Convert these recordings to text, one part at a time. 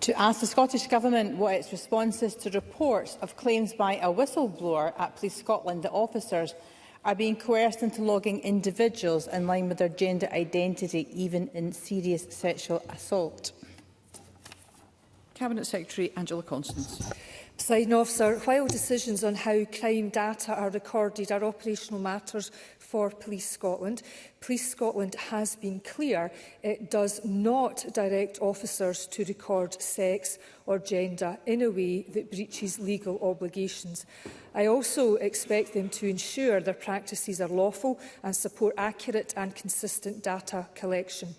To ask the Scottish Government what its response is to reports of claims by a whistleblower at Police Scotland that officers are being coerced into logging individuals in line with their gender identity, even in serious sexual assault. Cabinet Secretary Angela Constance. Presiding Officer, while decisions on how crime data are recorded are operational matters for Police Scotland, Police Scotland has been clear it does not direct officers to record sex or gender in a way that breaches legal obligations. I also expect them to ensure their practices are lawful and support accurate and consistent data collection.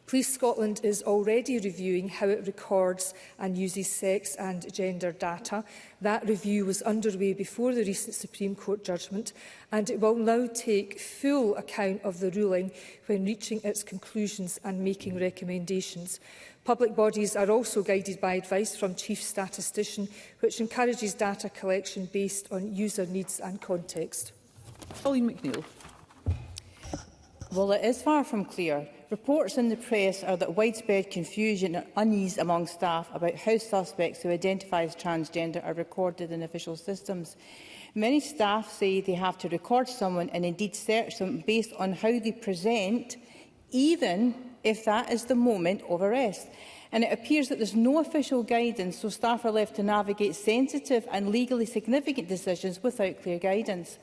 Police Scotland is already reviewing how it records and uses sex and gender data. That review was underway before the recent Supreme Court judgment, and it will now take full account of the ruling when reaching its conclusions and making recommendations. Public bodies are also guided by advice from Chief Statistician, which encourages data collection based on user needs and context. Pauline McNeill. Well, it is far from clear. Reports in the press are that widespread confusion and unease among staff about how suspects who identify as transgender are recorded in official systems. Many staff say they have to record someone and indeed search them based on how they present, even if that is the moment of arrest. And it appears that there is no official guidance, so staff are left to navigate sensitive and legally significant decisions without clear guidance.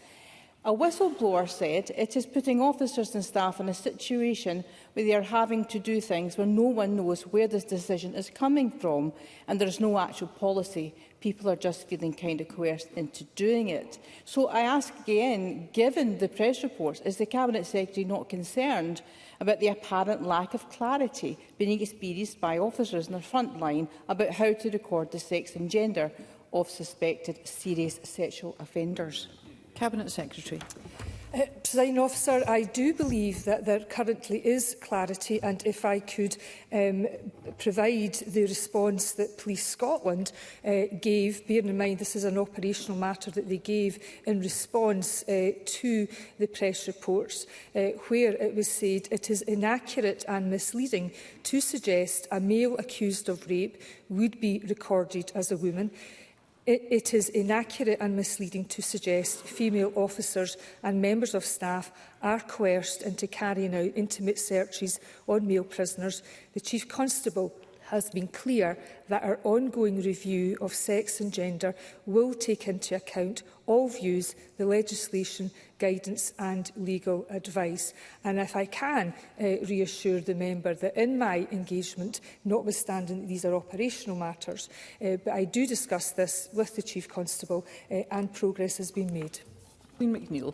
A whistleblower said it is putting officers and staff in a situation where they are having to do things where no one knows where this decision is coming from and there is no actual policy. People are just feeling kind of coerced into doing it. So I ask again, given the press reports, is the Cabinet Secretary not concerned about the apparent lack of clarity being experienced by officers in the front line about how to record the sex and gender of suspected serious sexual offenders? Cabinet Secretary. Presiding Officer, I do believe that there currently is clarity, and if I could provide the response that Police Scotland gave, bearing in mind this is an operational matter that they gave in response to the press reports, where it was said it is inaccurate and misleading to suggest a male accused of rape would be recorded as a woman. It is inaccurate and misleading to suggest female officers and members of staff are coerced into carrying out intimate searches on male prisoners. The Chief Constable has been clear that our ongoing review of sex and gender will take into account all views, the legislation, guidance and legal advice. And if I can reassure the member that in my engagement, notwithstanding that these are operational matters, but I do discuss this with the Chief Constable and progress has been made. Pauline McNeill.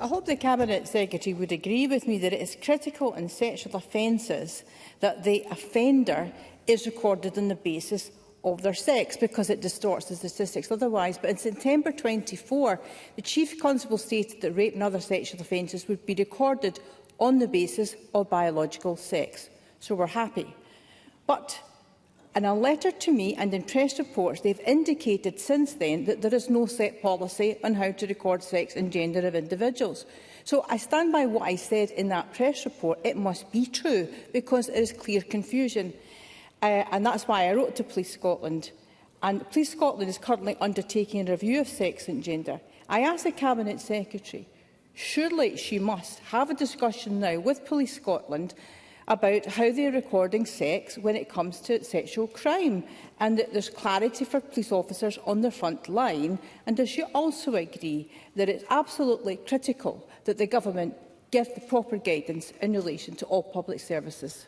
I hope the Cabinet Secretary would agree with me that it is critical in sexual offences that the offender is recorded on the basis of their sex, because it distorts the statistics otherwise. But in September 24, the Chief Constable stated that rape and other sexual offences would be recorded on the basis of biological sex. So we're happy. But in a letter to me and in press reports, they have indicated since then that there is no set policy on how to record sex and gender of individuals. So I stand by what I said in that press report. It must be true, because there is clear confusion. And that's why I wrote to Police Scotland. And Police Scotland is currently undertaking a review of sex and gender. I ask the Cabinet Secretary, surely she must have a discussion now with Police Scotland about how they are recording sex when it comes to sexual crime, and that there is clarity for police officers on the front line. And does she also agree that it is absolutely critical that the Government give the proper guidance in relation to all public services?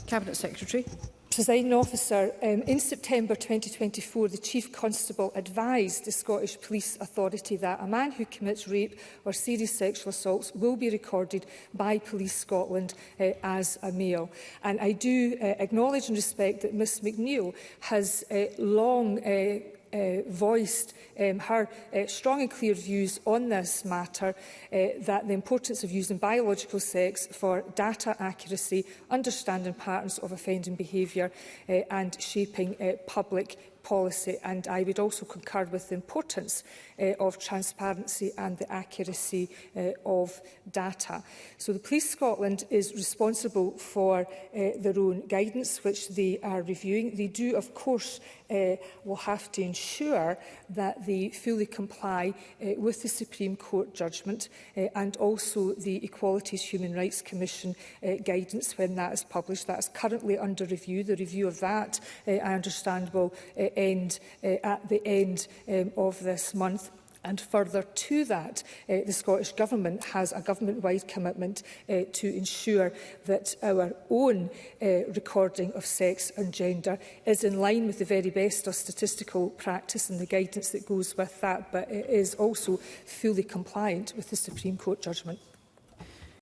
Cabinet Secretary. Presiding Officer, in September 2024, the Chief Constable advised the Scottish Police Authority that a man who commits rape or serious sexual assaults will be recorded by Police Scotland as a male. And I do acknowledge and respect that Ms McNeill has long voiced her strong and clear views on this matter, that the importance of using biological sex for data accuracy, understanding patterns of offending behaviour and shaping public policy, and I would also concur with the importance of transparency and the accuracy of data. So the Police Scotland is responsible for their own guidance, which they are reviewing. They do, of course, will have to ensure that they fully comply with the Supreme Court judgment and also the Equalities Human Rights Commission guidance when that is published. That is currently under review. The review of that, I understand, will end at the end of this month. And further to that, the Scottish Government has a government-wide commitment to ensure that our own recording of sex and gender is in line with the very best of statistical practice and the guidance that goes with that, but it is also fully compliant with the Supreme Court judgment.